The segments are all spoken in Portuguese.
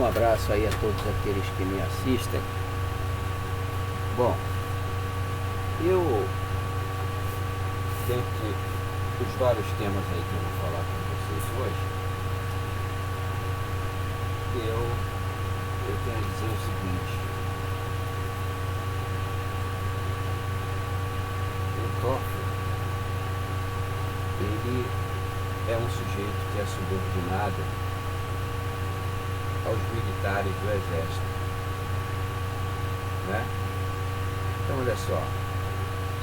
Um abraço aí a todos aqueles que me assistem. Bom, eu, dentre os vários temas aí que eu vou falar com vocês hoje, eu tenho a dizer o seguinte: o Toffoli, ele é um sujeito que é subordinado aos militares do Exército, né? Então, olha só,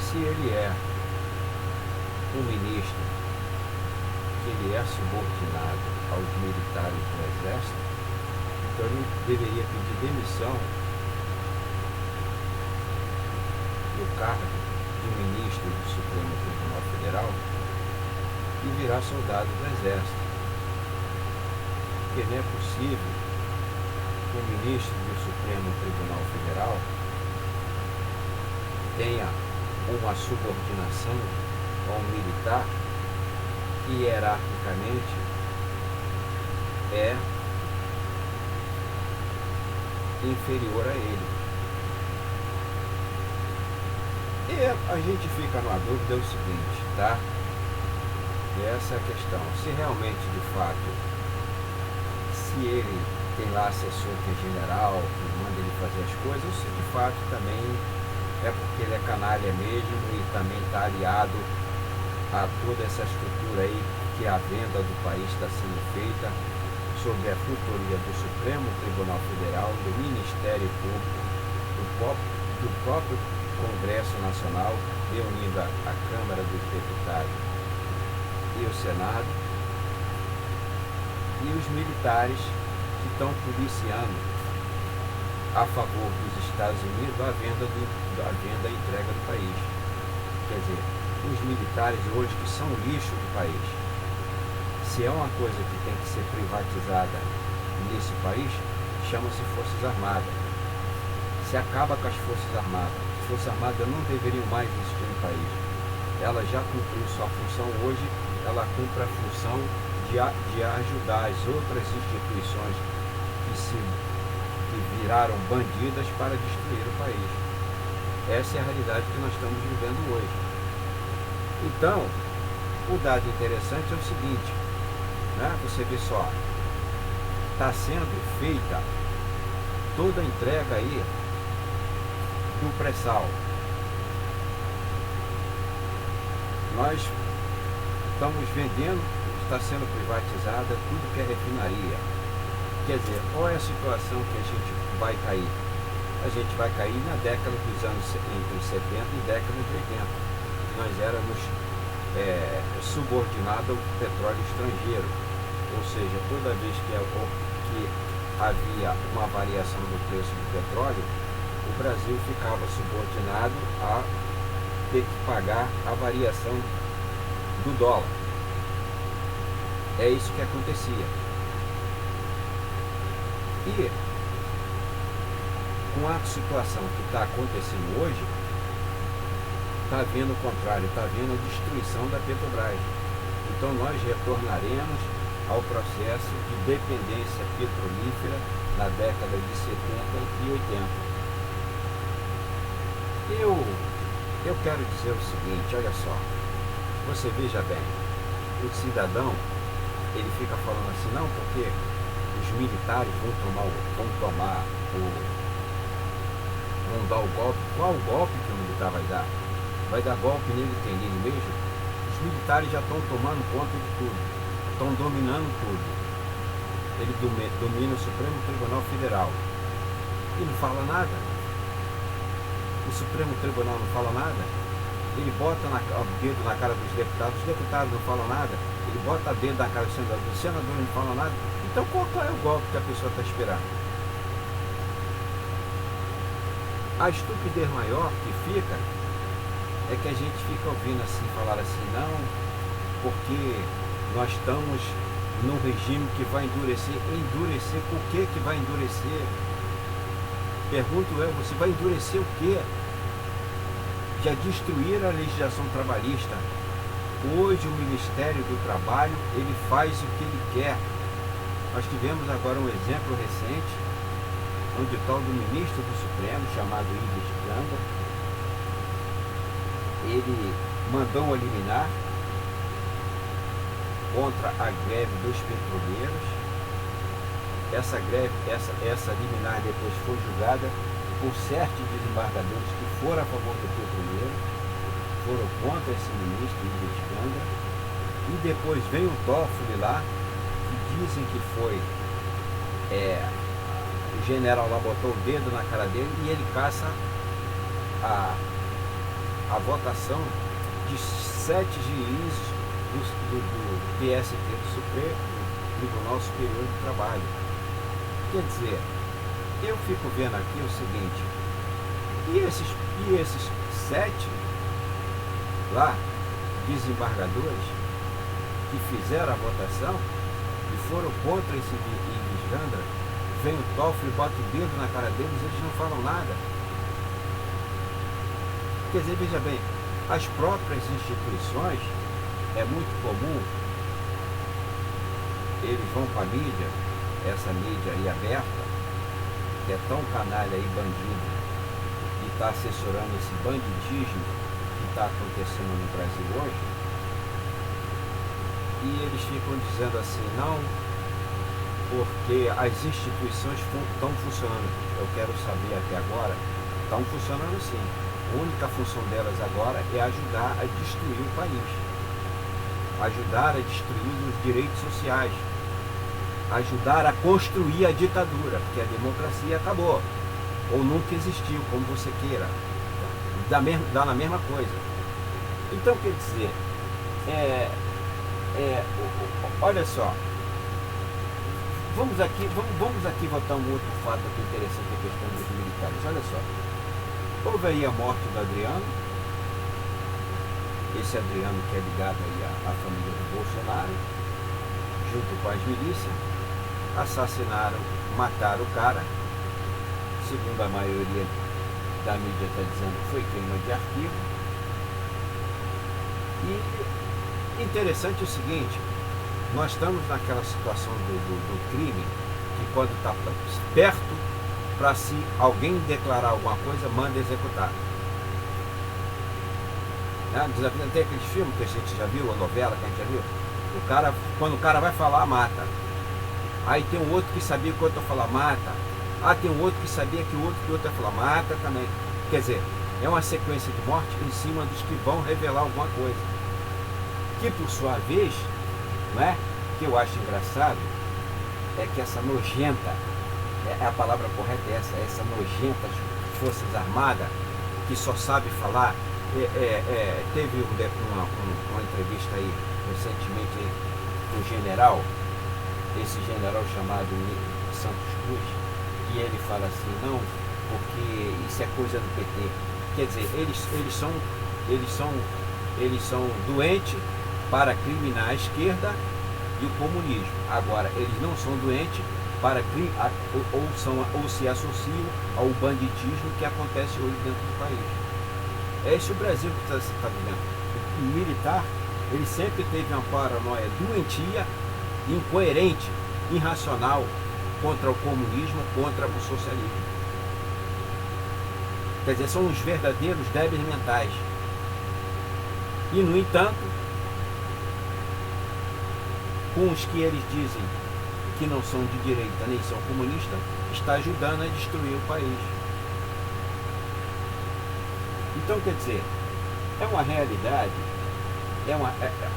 se ele é um ministro, que ele é subordinado aos militares do Exército, então ele deveria pedir demissão do cargo de ministro do Supremo Tribunal Federal e virar soldado do Exército. Porque não é possível que o ministro do Supremo Tribunal Federal tenha uma subordinação a um militar que hierarquicamente é inferior a ele. E a gente fica numa dúvida, é o seguinte, tá? Essa é a questão. Se realmente, de fato, se ele tem lá assessor que é general, que manda ele fazer as coisas, ou se de fato também é porque ele é canalha mesmo e também está aliado a toda essa estrutura aí que a venda do país está sendo feita sob a tutoria do Supremo Tribunal Federal, do Ministério Público, do próprio Congresso Nacional, reunindo a Câmara dos Deputados e o Senado, e os militares que estão policiando a favor dos Estados Unidos a venda e entrega do país. Quer dizer, os militares hoje que são o lixo do país. Se é uma coisa que tem que ser privatizada nesse país, chama-se Forças Armadas. Se acaba com as Forças Armadas. As Forças Armadas não deveriam mais existir no país. Ela já cumpriu sua função hoje, ela cumpre a função de ajudar as outras instituições que viraram bandidas para destruir o país. Essa é a realidade que nós estamos vivendo hoje. Então, o dado interessante é o seguinte, né? Você vê só, está sendo feita toda a entrega aí do pré-sal. Nós estamos vendendo, está sendo privatizada tudo que é refinaria. Quer dizer, qual é a situação que a gente vai cair? A gente vai cair na década dos anos entre 70 e década de 80. Nós éramos subordinados ao petróleo estrangeiro. Ou seja, toda vez que havia uma variação do preço do petróleo, o Brasil ficava subordinado a ter que pagar a variação do dólar. É isso que acontecia. E com a situação que está acontecendo hoje, está havendo o contrário, está havendo a destruição da Petrobras. Então nós retornaremos ao processo de dependência petrolífera na década de 70 e 80. Eu quero dizer o seguinte, olha só, você veja bem, o cidadão, ele fica falando assim, não, porque os militares vão dar o golpe. Qual golpe que o militar vai dar? Vai dar golpe nele mesmo? Os militares já estão tomando conta de tudo, estão dominando tudo. Ele domina o Supremo Tribunal Federal e não fala nada. O Supremo Tribunal não fala nada. Ele bota o dedo na cara dos deputados, os deputados não falam nada. Ele bota o dedo na cara dos senadores não falam nada. Então qual é o golpe que a pessoa está esperando? A estupidez maior que fica é que a gente fica ouvindo assim, falar assim, não, porque nós estamos num regime que vai endurecer. Endurecer por que vai endurecer? Pergunto eu, você vai endurecer o quê? Já destruir a legislação trabalhista. Hoje o Ministério do Trabalho, ele faz o que ele quer. Nós tivemos agora um exemplo recente, onde o tal do ministro do Supremo, chamado Ives Gandra, ele mandou um liminar contra a greve dos petroleiros. Essa greve, essa liminar depois foi julgada por 7 desembargadores que foram a favor do petroleiro, foram contra esse ministro Ives Gandra, e depois vem o Toffoli lá, que dizem que foi o general lá botou o dedo na cara dele e ele caça a votação de 7 juízes do TST, do Supremo Tribunal Superior do Trabalho. Quer dizer, eu fico vendo aqui o seguinte, e esses 7 lá, desembargadores, que fizeram a votação e foram contra esse Ives Gandra, vem o Toffoli, bota o dedo na cara deles, eles não falam nada. Quer dizer, veja bem, as próprias instituições, é muito comum, eles vão para a mídia, essa mídia aí aberta, que é tão canalha e bandido, e está assessorando esse bandidismo que está acontecendo no Brasil hoje, e eles ficam dizendo assim, não, porque as instituições estão funcionando. Eu quero saber até agora, estão funcionando sim. A única função delas agora é ajudar a destruir o país, ajudar a destruir os direitos sociais, ajudar a construir a ditadura, porque a democracia acabou, ou nunca existiu, como você queira, dá na mesma coisa. Então, quer dizer, olha só, vamos aqui botar um outro fato aqui interessante, a questão dos militares. Olha só, houve aí a morte do Adriano, esse Adriano que é ligado aí à família do Bolsonaro, junto com as milícias, assassinaram, mataram o cara, segundo a maioria da mídia está dizendo que foi queima de arquivo. E interessante é o seguinte, nós estamos naquela situação do crime, que quando está perto, para se alguém declarar alguma coisa, manda executar. Tem aqueles filmes que a gente já viu, a novela que a gente já viu, quando o cara vai falar, mata. Aí tem um outro que sabia que o outro vai falar, mata. Tem um outro que sabia que o outro vai falar, mata também. Quer dizer, é uma sequência de morte em cima dos que vão revelar alguma coisa. Que por sua vez, não é? Que eu acho engraçado, é que essa nojenta, a palavra correta é essa nojenta Forças Armadas, que só sabe falar, teve uma entrevista aí recentemente aí, com o general, esse general chamado Santos Cruz, e ele fala assim, não, porque isso é coisa do PT. Quer dizer, eles são doentes para criminar a esquerda e o comunismo. Agora, eles não são doentes para ou se associam ao banditismo que acontece hoje dentro do país. É esse o Brasil que está vivendo. O militar, ele sempre teve uma paranoia doentia, incoerente, irracional contra o comunismo, contra o socialismo. Quer dizer, são os verdadeiros débeis mentais. E, no entanto, com os que eles dizem que não são de direita nem são comunistas, está ajudando a destruir o país. Então, quer dizer, é uma realidade,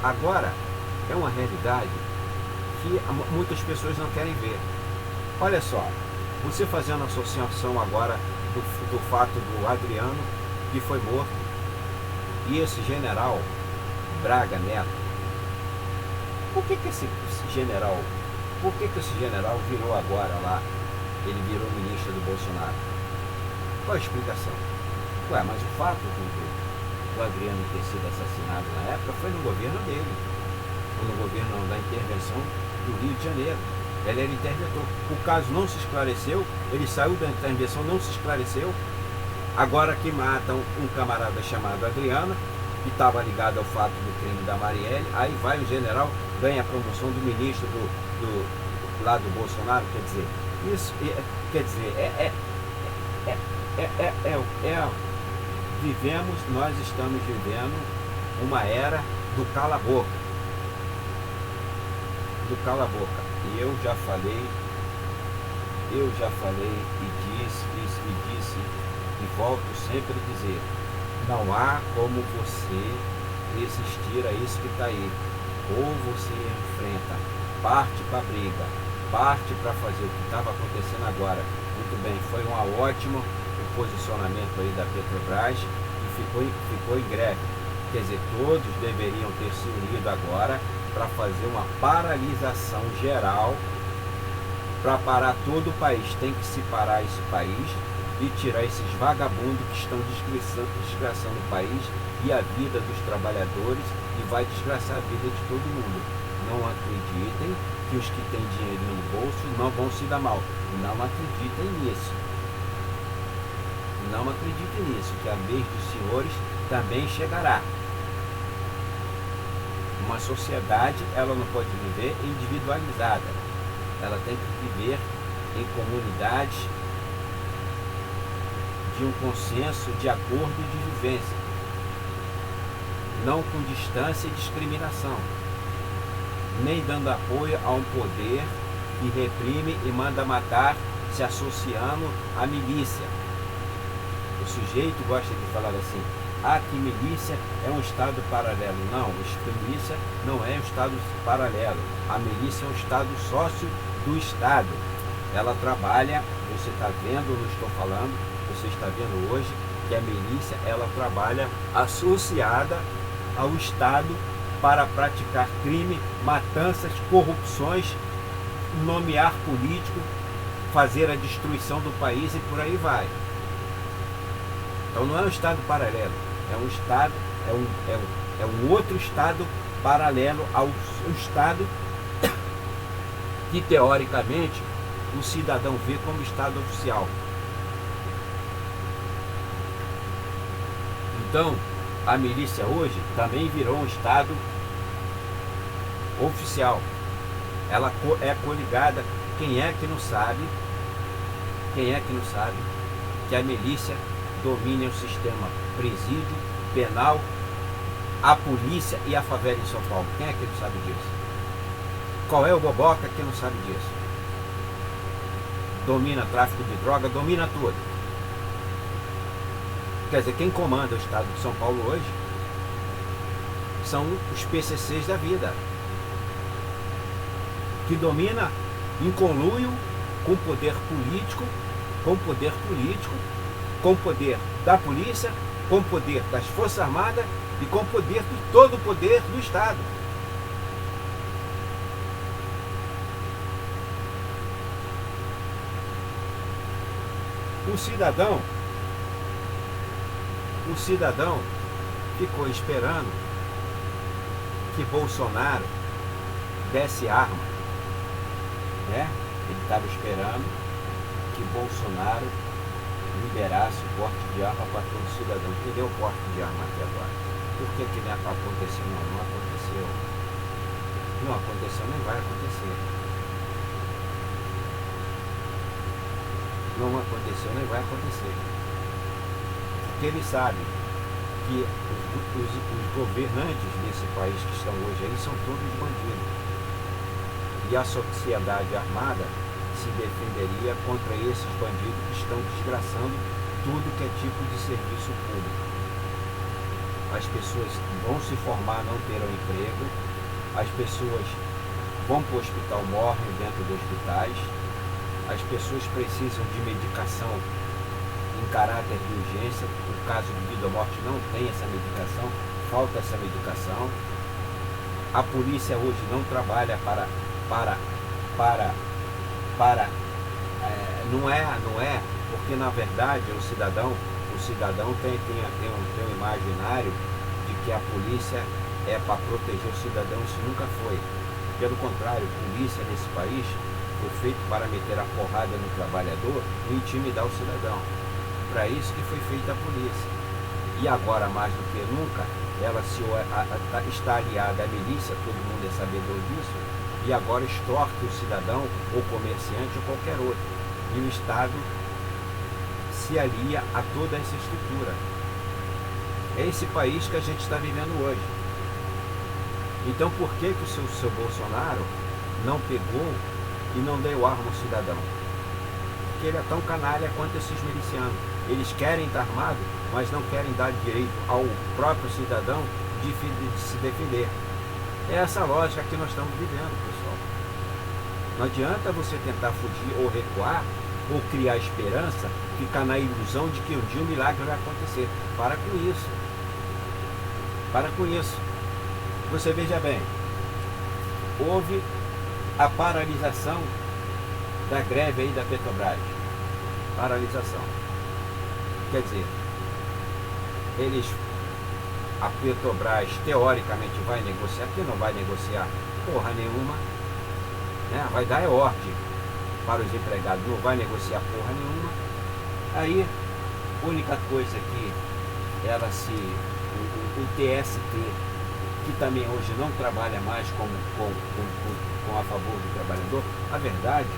agora é uma realidade que muitas pessoas não querem ver. Olha só, você fazendo associação agora do fato do Adriano, que foi morto, e esse general Braga Neto, por que esse general virou agora lá, ele virou ministro do Bolsonaro? Qual a explicação? Mas o fato do Adriano ter sido assassinado na época foi no governo dele, ou no governo da intervenção do Rio de Janeiro. Ele era interventor. O caso não se esclareceu, ele saiu da intervenção, não se esclareceu. Agora que matam um camarada chamado Adriano, que estava ligado ao fato do crime da Marielle, aí vai o general, ganha a promoção do ministro lá do Bolsonaro, quer dizer, isso quer dizer, nós estamos vivendo uma era do cala-boca. Do cala-boca. E eu já falei e disse e volto sempre a dizer, não há como você resistir a isso que está aí. Ou você enfrenta, parte para a briga, parte para fazer o que estava acontecendo agora. Muito bem, foi um ótimo o posicionamento aí da Petrobras e ficou em greve. Quer dizer, todos deveriam ter se unido agora para fazer uma paralisação geral, para parar todo o país. Tem que se parar esse país e tirar esses vagabundos que estão desgraçando o país e a vida dos trabalhadores, e vai desgraçar a vida de todo mundo. Não acreditem que os que têm dinheiro no bolso não vão se dar mal. Não acreditem nisso. Não acreditem nisso, que a vez dos senhores também chegará. Uma sociedade, ela não pode viver individualizada. Ela tem que viver em comunidades de um consenso de acordo de vivência, não com distância e discriminação, nem dando apoio a um poder que reprime e manda matar, se associando à milícia. O sujeito gosta de falar assim, que milícia é um estado paralelo. Não, milícia não é um estado paralelo. A milícia é um estado sócio do Estado. Ela trabalha, você está vendo, não estou falando, você está vendo hoje que a milícia, ela trabalha associada ao Estado para praticar crime, matanças, corrupções, nomear político, fazer a destruição do país e por aí vai. Então não é um Estado paralelo, é um Estado, é um outro Estado paralelo ao Estado que teoricamente o cidadão vê como Estado oficial. Então, a milícia hoje também virou um Estado oficial. Ela é coligada. Quem é que não sabe que a milícia domina o sistema presídio, penal, a polícia e a favela em São Paulo? Quem é que não sabe disso? Qual é o boboca que não sabe disso? Domina tráfico de droga, domina tudo. Quer dizer, quem comanda o estado de São Paulo hoje são os PCCs da vida, que domina em conluio com poder político, com poder da polícia, com poder das Forças Armadas e com poder de todo o poder do Estado. O cidadão ficou esperando que Bolsonaro desse arma, né? Ele estava esperando que Bolsonaro liberasse o porte de arma para todo cidadão. Quem deu o porte de arma até agora? Por que não aconteceu? Não aconteceu. Não aconteceu, nem vai acontecer. Não aconteceu, nem vai acontecer. Porque ele sabe que os governantes desse país que estão hoje aí são todos bandidos. E a sociedade armada se defenderia contra esses bandidos que estão desgraçando tudo que é tipo de serviço público. As pessoas vão se formar, não terão emprego, as pessoas vão para o hospital, morrem dentro dos hospitais, as pessoas precisam de medicação em caráter de urgência, por caso de vida ou morte não tem essa medicação, falta essa medicação. A polícia hoje não trabalha não é, porque na verdade o cidadão tem um imaginário de que a polícia é para proteger o cidadão. Isso nunca foi. Pelo contrário, a polícia nesse país foi feito para meter a porrada no trabalhador e intimidar o cidadão. Para isso que foi feita a polícia. E agora, mais do que nunca, ela está aliada à milícia, todo mundo é sabedor disso, e agora extorque o cidadão, ou comerciante, ou qualquer outro. E o Estado se alia a toda essa estrutura. É esse país que a gente está vivendo hoje. Então por que o seu Bolsonaro não pegou e não deu arma ao cidadão? Porque ele é tão canalha quanto esses milicianos. Eles querem estar armados, mas não querem dar direito ao próprio cidadão de se defender. É essa lógica que nós estamos vivendo, pessoal. Não adianta você tentar fugir ou recuar, ou criar esperança, ficar na ilusão de que um dia um milagre vai acontecer. Para com isso. Para com isso. Você veja bem, houve a paralisação da greve aí da Petrobras. Paralisação. Quer dizer, a Petrobras teoricamente vai negociar, que não vai negociar porra nenhuma, né? Vai dar ordem para os empregados, não vai negociar porra nenhuma. Aí, a única coisa que o TST, que também hoje não trabalha mais com a favor do trabalhador, a verdade,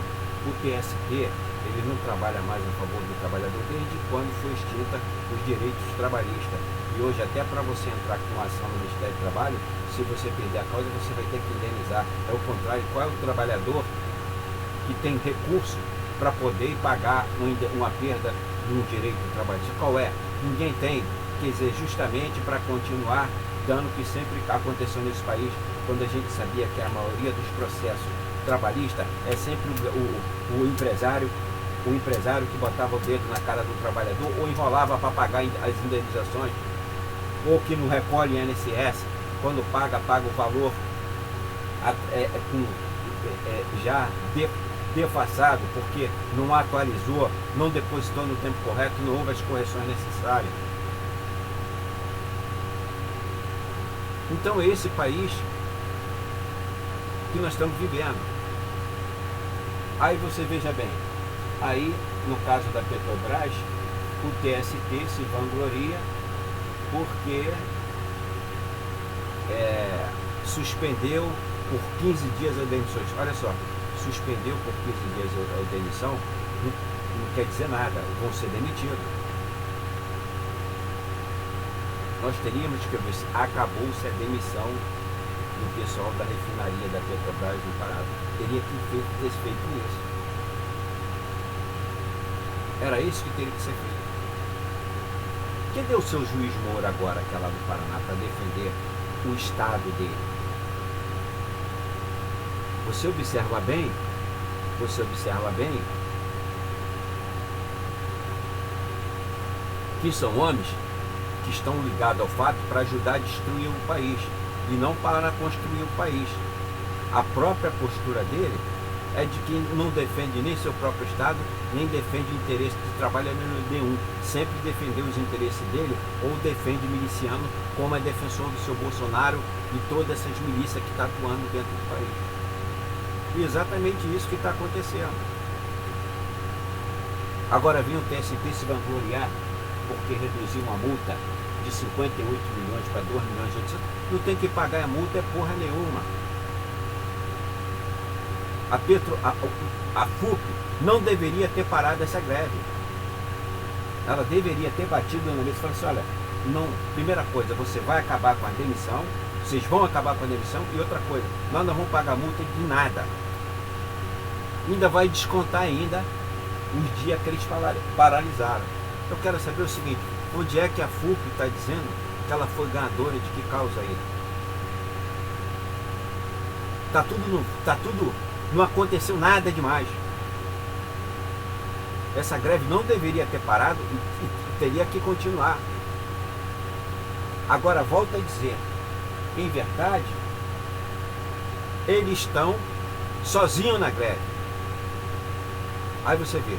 o TST, ele não trabalha mais a favor do trabalhador desde quando foi extinta os direitos trabalhistas. E hoje, até para você entrar com uma ação no Ministério do Trabalho, se você perder a causa, você vai ter que indenizar. É o contrário. Qual é o trabalhador que tem recurso para poder pagar uma perda de um direito trabalhista? Qual é? Ninguém tem. Quer dizer, justamente para continuar dando o que sempre aconteceu nesse país, quando a gente sabia que a maioria dos processos trabalhistas é sempre o empresário que botava o dedo na cara do trabalhador, ou enrolava para pagar as indenizações, ou que não recolhe INSS, quando paga o valor já defassado, porque não atualizou, não depositou no tempo correto, não houve as correções necessárias. Então é esse país que nós estamos vivendo. Aí você veja bem, aí no caso da Petrobras, o TST se vangloria porque suspendeu por 15 dias a demissão. Olha só, suspendeu por 15 dias a demissão não quer dizer nada, vão ser demitidos. Nós teríamos que ver se acabou-se a demissão do pessoal da refinaria da Petrobras do Pará. Teria que ter feito isso. Era isso que teria que ser feito. Cadê o seu juiz Moura agora, que é lá do Paraná, para defender o Estado dele? Você observa bem que são homens que estão ligados ao fato para ajudar a destruir o país e não para construir o país. A própria postura dele é de quem não defende nem seu próprio Estado, nem defende o interesse do trabalhador nenhum. Sempre defendeu os interesses dele ou defende miliciano, como é defensor do seu Bolsonaro e todas essas milícias que estão atuando dentro do país. E exatamente isso que está acontecendo. Agora vem o TST se vangloriar porque reduziu uma multa de 58 milhões para 2 milhões de outros. Não tem que pagar a multa, é porra nenhuma. A FUP não deveria ter parado essa greve. Ela deveria ter batido na mesa e falado assim, olha, não, primeira coisa, você vai acabar com a demissão, vocês vão acabar com a demissão, e outra coisa, nós não vamos pagar multa de nada. Ainda vai descontar ainda os dias que eles paralisaram. Eu quero saber o seguinte, onde é que a FUP está dizendo que ela foi ganhadora de que causa aí? Tá tudo, não aconteceu nada demais. Essa greve não deveria ter parado e teria que continuar. Agora, volto a dizer, em verdade, eles estão sozinhos na greve. Aí você vê,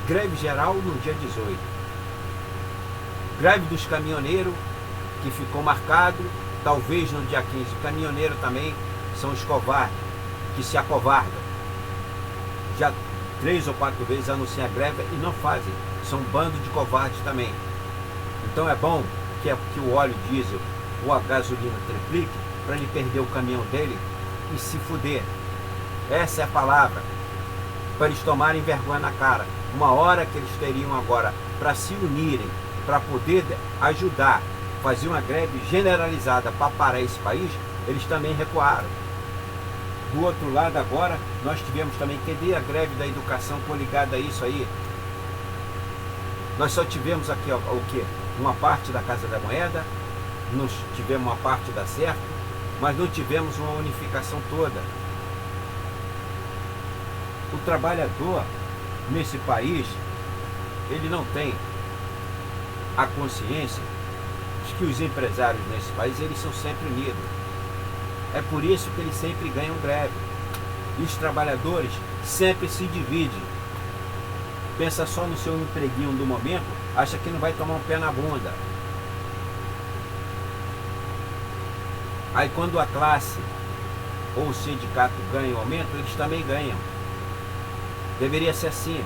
greve geral no dia 18. Greve dos caminhoneiros, que ficou marcado, talvez no dia 15. O caminhoneiro também são os covardes, que se acovardam. Já 3 ou 4 vezes anunciam a greve e não fazem. São um bando de covardes também. Então é bom que o óleo diesel ou a gasolina triplique para ele perder o caminhão dele e se fuder. Essa é a palavra. Para eles tomarem vergonha na cara. Uma hora que eles teriam agora para se unirem, para poder ajudar, fazer uma greve generalizada para parar esse país, eles também recuaram. Do outro lado agora, nós tivemos também, cadê a greve da educação coligada a isso aí? Nós só tivemos aqui o quê? Uma parte da Casa da Moeda, nós tivemos uma parte da Certo, mas não tivemos uma unificação toda. O trabalhador nesse país, ele não tem a consciência de que os empresários nesse país, eles são sempre unidos. É por isso que eles sempre ganham greve. E os trabalhadores sempre se dividem. Pensa só no seu empreguinho do momento, acha que não vai tomar um pé na bunda. Aí quando a classe ou o sindicato ganha o aumento, eles também ganham. Deveria ser assim.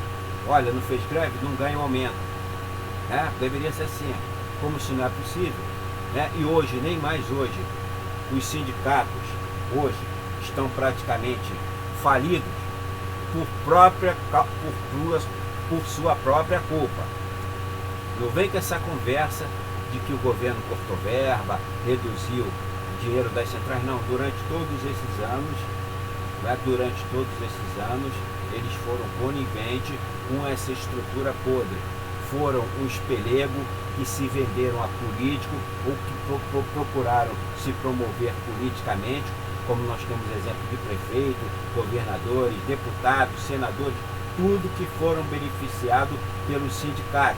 Olha, não fez greve, não ganha o aumento. Deveria ser assim. Como se não é possível. E hoje, nem mais hoje, os sindicatos hoje estão praticamente falidos por sua própria culpa. Não vem com essa conversa de que o governo cortou verba, reduziu o dinheiro das centrais. Não, durante todos esses anos, eles foram coniventes com essa estrutura podre. Foram uns pelego que se venderam a político ou que procuraram se promover politicamente, como nós temos exemplo de prefeito, governadores, deputados, senadores, tudo que foram beneficiados pelo sindicato.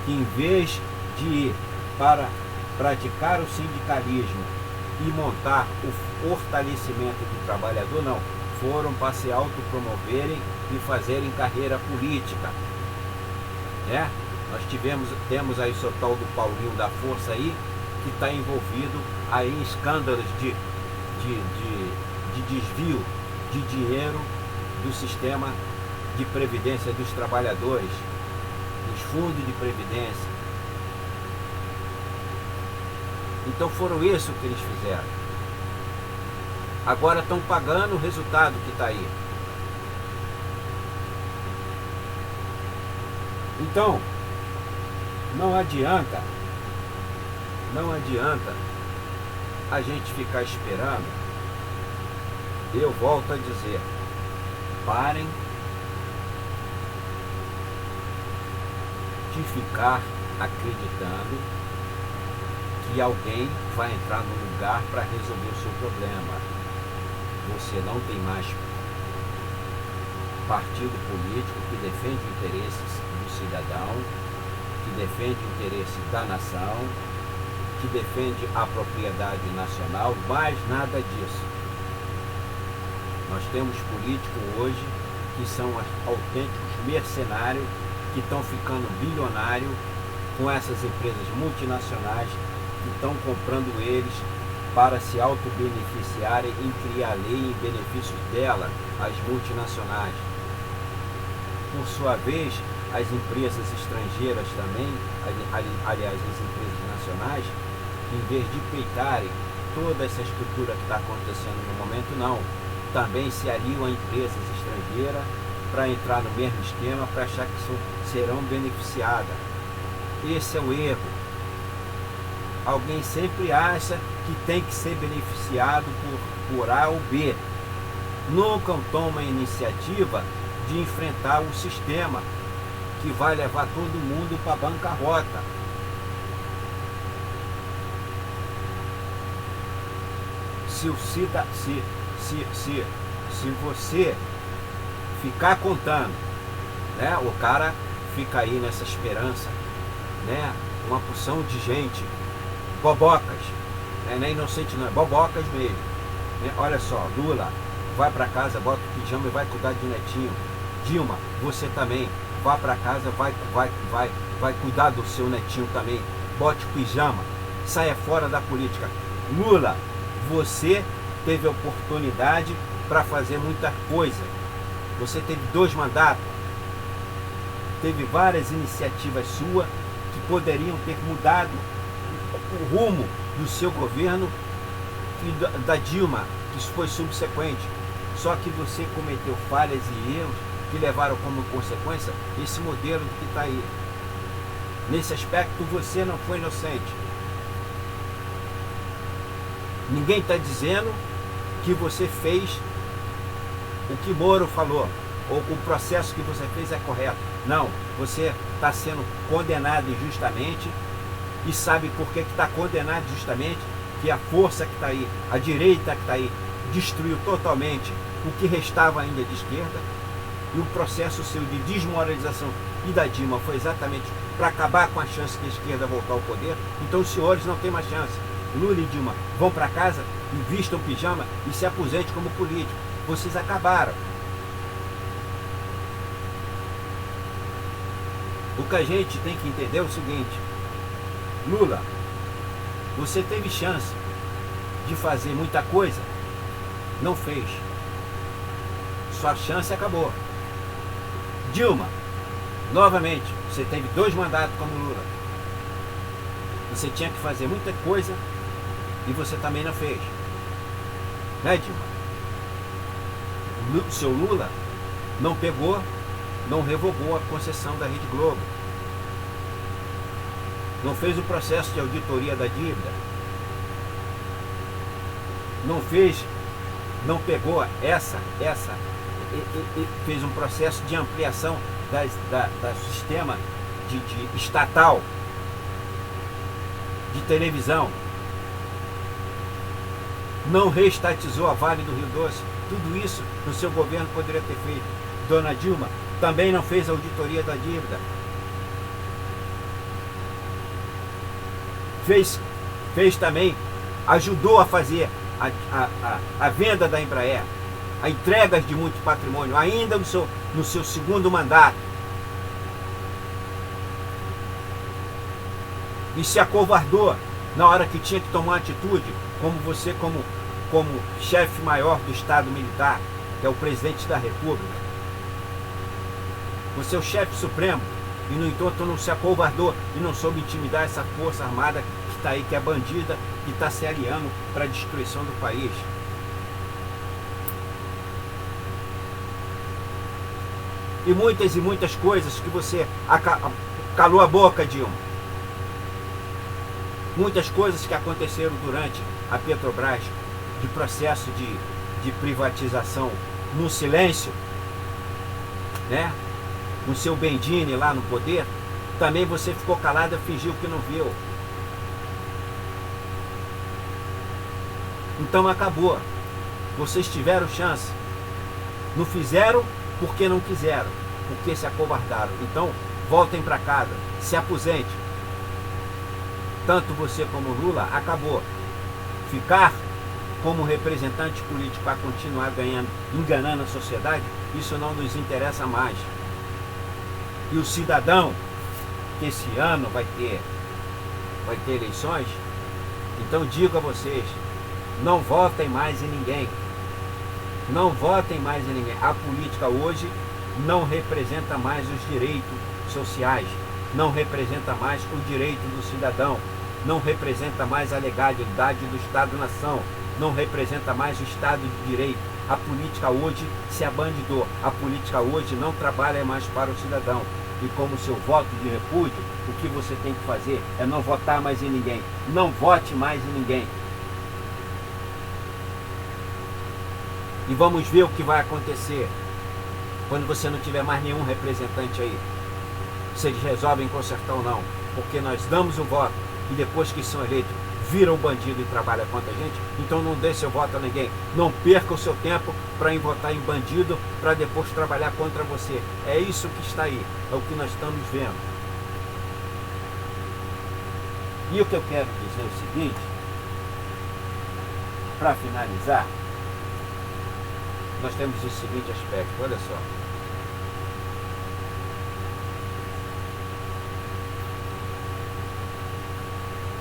Que em vez de ir para praticar o sindicalismo e montar o fortalecimento do trabalhador, não, foram para se autopromoverem e fazerem carreira política. Nós temos aí o seu tal do Paulinho da Força aí, que está envolvido aí em escândalos de desvio de dinheiro do sistema de previdência dos trabalhadores, dos fundos de previdência. Então foram isso que eles fizeram. Agora estão pagando o resultado que está aí. Então, não adianta a gente ficar esperando. Eu volto a dizer, parem de ficar acreditando que alguém vai entrar no lugar para resolver o seu problema. Você não tem mais partido político que defende interesses do cidadão, que defende o interesse da nação, que defende a propriedade nacional, mais nada disso. Nós temos políticos hoje que são autênticos mercenários, que estão ficando bilionários com essas empresas multinacionais que estão comprando eles para se auto-beneficiarem em criar lei em benefício dela, as multinacionais. Por sua vez, as empresas estrangeiras também, aliás, as empresas nacionais, em vez de peitarem toda essa estrutura que está acontecendo no momento, não. Também se aliam a empresas estrangeiras para entrar no mesmo esquema, para achar que serão beneficiadas. Esse é o erro. Alguém sempre acha que tem que ser beneficiado por A ou B. Nunca toma a iniciativa de enfrentar o sistema que vai levar todo mundo para a bancarrota. Se você ficar contando, né, o cara fica aí nessa esperança, né, uma porção de gente, bobocas, né, não é inocente não, é bobocas mesmo, né? Olha só, Lula vai para casa, bota o pijama e vai cuidar de netinho. Dilma, você também, vá para casa, vai cuidar do seu netinho também, bote o pijama, saia fora da política. Lula, você teve a oportunidade para fazer muita coisa. Você teve 2 mandatos, teve várias iniciativas suas que poderiam ter mudado o rumo do seu governo e da Dilma Isso foi subsequente. Só que você cometeu falhas e erros que levaram como consequência esse modelo que está aí. Nesse aspecto, você não foi inocente. Ninguém está dizendo que você fez o que Moro falou, ou o processo que você fez é correto. Não, você está sendo condenado injustamente e sabe por que está condenado injustamente? Que a força que está aí, a direita que está aí, destruiu totalmente o que restava ainda de esquerda, e o processo seu de desmoralização e da Dilma foi exatamente para acabar com a chance de a esquerda voltar ao poder. Então os senhores não têm mais chance. Lula e Dilma vão para casa e vistam pijama e se aposentem como político. Vocês acabaram. O que a gente tem que entender é o seguinte: Lula, você teve chance de fazer muita coisa, não fez. Sua chance acabou. Dilma, novamente, você teve 2 mandatos como Lula. Você tinha que fazer muita coisa e você também não fez. Né, Dilma? O seu Lula não pegou, não revogou a concessão da Rede Globo. Não fez o processo de auditoria da dívida. Não fez, não pegou fez um processo de ampliação da sistema de estatal de televisão. Não reestatizou a Vale do Rio Doce. Tudo isso no seu governo poderia ter feito. Dona Dilma também não fez a auditoria da dívida. Fez também, ajudou a fazer a venda da Embraer, a entregas de muito patrimônio, ainda no seu segundo mandato. E se acovardou na hora que tinha que tomar atitude, como você, como chefe maior do Estado Militar, que é o presidente da República. Você é o chefe supremo e, no entanto, não se acovardou e não soube intimidar essa força armada que está aí, que é bandida, que está se aliando para a destruição do país. E muitas coisas que você calou a boca, Dilma. Muitas coisas que aconteceram durante a Petrobras, de processo de privatização no silêncio, né? Com seu Bendini lá no poder, também você ficou calado e fingiu que não viu. Então acabou. Vocês tiveram chance. Não fizeram porque não quiseram, porque se acovardaram. Então voltem para casa, se aposente. Tanto você como Lula, acabou. Ficar como representante político para continuar ganhando, enganando a sociedade, isso não nos interessa mais. E o cidadão, que esse ano vai ter eleições, então digo a vocês, não votem mais em ninguém. Não votem mais em ninguém. A política hoje não representa mais os direitos sociais, não representa mais o direito do cidadão, não representa mais a legalidade do Estado-nação, não representa mais o Estado de Direito. A política hoje se abandidou. A política hoje não trabalha mais para o cidadão. E como seu voto de repúdio, o que você tem que fazer é não votar mais em ninguém. Não vote mais em ninguém. E vamos ver o que vai acontecer quando você não tiver mais nenhum representante aí. Se eles resolvem consertar ou não. Porque nós damos o voto e depois que são eleitos, viram bandido e trabalham contra a gente, então não dê seu voto a ninguém. Não perca o seu tempo para votar em bandido, para depois trabalhar contra você. É isso que está aí, é o que nós estamos vendo. E o que eu quero dizer é o seguinte, para finalizar, nós temos o seguinte aspecto, olha só.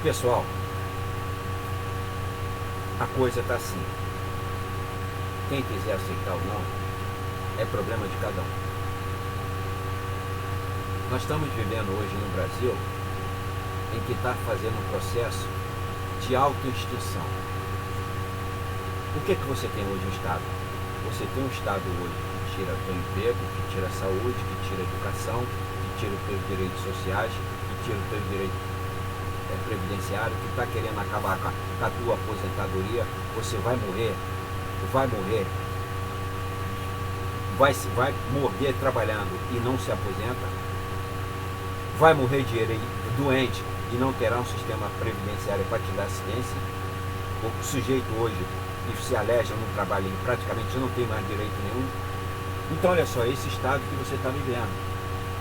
Pessoal, a coisa está assim. Quem quiser aceitar ou não, é problema de cada um. Nós estamos vivendo hoje no Brasil em que está fazendo um processo de autoextinção. O que você tem hoje no Estado? Você tem um Estado hoje que tira o teu emprego, que tira a saúde, que tira a educação, que tira os teus direitos sociais, que tira o teu direito previdenciário, que está querendo acabar com a tua aposentadoria. Você vai morrer, vai morrer trabalhando e não se aposenta, vai morrer doente e não terá um sistema previdenciário para te dar assistência. O sujeito hoje que se aleja no trabalho, ele praticamente não tem mais direito nenhum. Então olha só, esse estado que você está vivendo.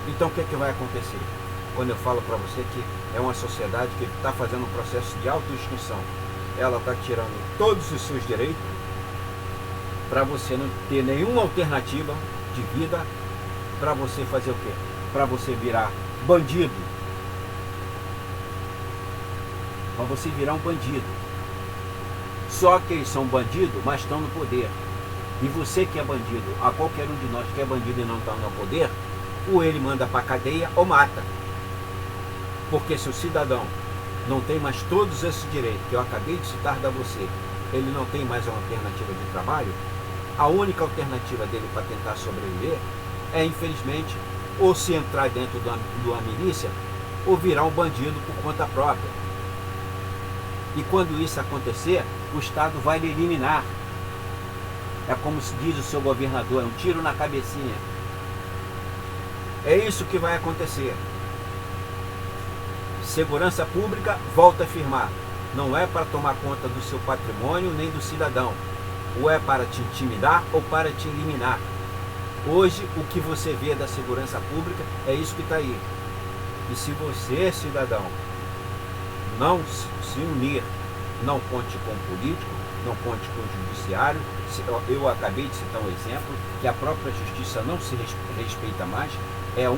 Então o que é que vai acontecer? Quando eu falo para você que é uma sociedade que está fazendo um processo de autoextinção, ela está tirando todos os seus direitos para você não ter nenhuma alternativa de vida, para você fazer o quê? Para você virar bandido. Para você virar um bandido. Só que eles são bandidos, mas estão no poder. E você que é bandido, a qualquer um de nós que é bandido e não está no poder, ou ele manda para a cadeia ou mata. Porque se o cidadão não tem mais todos esses direitos que eu acabei de citar da você, ele não tem mais uma alternativa de trabalho, a única alternativa dele para tentar sobreviver é, infelizmente, ou se entrar dentro de uma milícia, ou virar um bandido por conta própria. E quando isso acontecer, o Estado vai lhe eliminar. É como se diz o seu governador, é um tiro na cabecinha. É isso que vai acontecer. Segurança Pública, volta a afirmar, não é para tomar conta do seu patrimônio nem do cidadão. Ou é para te intimidar ou para te eliminar. Hoje, o que você vê da segurança pública é isso que está aí. E se você, cidadão, não se unir, não conte com o político, não conte com o judiciário. Eu acabei de citar um exemplo, que a própria justiça não se respeita mais, é o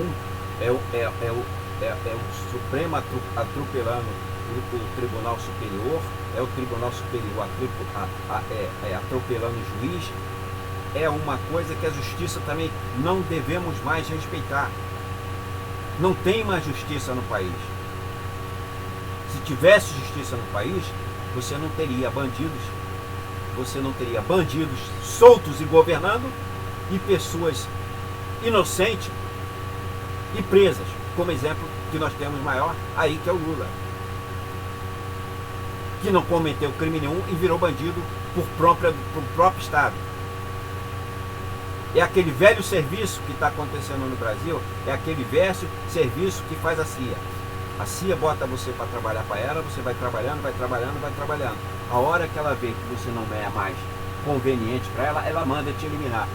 Supremo atropelando o Tribunal Superior, é o Tribunal Superior atropelando o juiz. É uma coisa que a justiça também não devemos mais respeitar. Não tem mais justiça no país. Se tivesse justiça no país, você não teria bandidos, soltos e governando, e pessoas inocentes e presas, como exemplo que nós temos maior aí, que é o Lula, que não cometeu crime nenhum e virou bandido por próprio Estado. É aquele velho serviço que está acontecendo no Brasil, é aquele velho serviço que faz a CIA. A CIA bota você para trabalhar para ela, você vai trabalhando. A hora que ela vê que você não é mais conveniente para ela, ela manda te eliminar.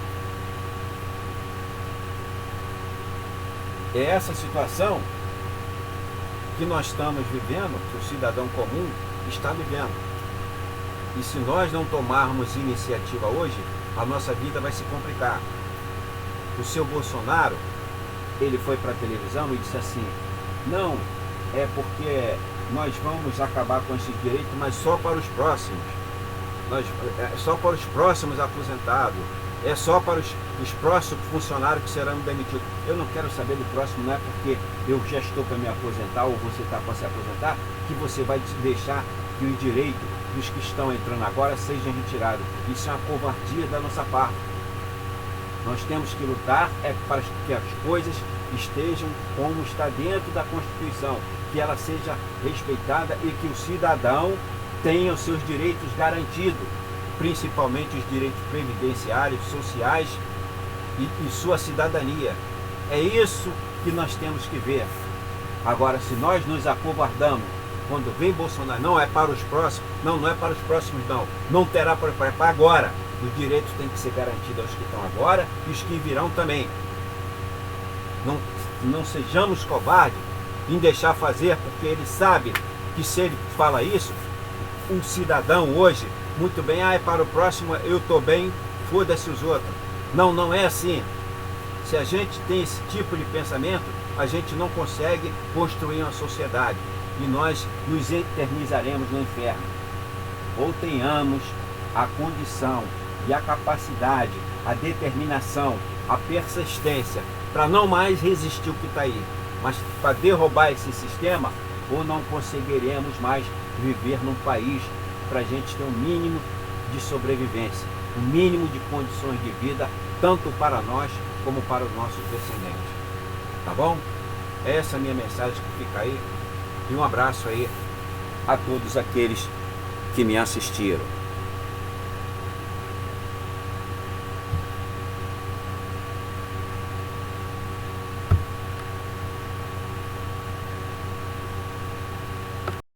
É essa situação que nós estamos vivendo, que o cidadão comum está vivendo. E se nós não tomarmos iniciativa hoje, a nossa vida vai se complicar. O seu Bolsonaro, ele foi para a televisão e disse assim, não, é porque nós vamos acabar com esses direitos, mas só para os próximos. Só para os próximos aposentados. É só para os próximos funcionários que serão demitidos. Eu não quero saber do próximo, não é porque eu já estou para me aposentar ou você está para se aposentar, que você vai deixar que os direitos dos que estão entrando agora sejam retirados. Isso é uma covardia da nossa parte. Nós temos que lutar para que as coisas estejam como está dentro da Constituição, que ela seja respeitada e que o cidadão tenha os seus direitos garantidos, principalmente os direitos previdenciários, sociais e sua cidadania. É isso que nós temos que ver. Agora, se nós nos acovardamos, quando vem Bolsonaro, não é para os próximos, não é para os próximos, não terá para agora. Os direitos têm que ser garantidos aos que estão agora e os que virão também. Não sejamos covardes em deixar fazer, porque ele sabe que se ele fala isso, um cidadão hoje, muito bem, é para o próximo, eu estou bem, foda-se os outros. Não é assim. Se a gente tem esse tipo de pensamento, a gente não consegue construir uma sociedade e nós nos eternizaremos no inferno. Ou tenhamos a condição e a capacidade, a determinação, a persistência para não mais resistir o que está aí, mas para derrubar esse sistema, ou não conseguiremos mais viver num país para a gente ter um mínimo de sobrevivência, o mínimo de condições de vida, tanto para nós como para os nossos descendentes. Tá bom? Essa é a minha mensagem que fica aí. E um abraço aí a todos aqueles que me assistiram.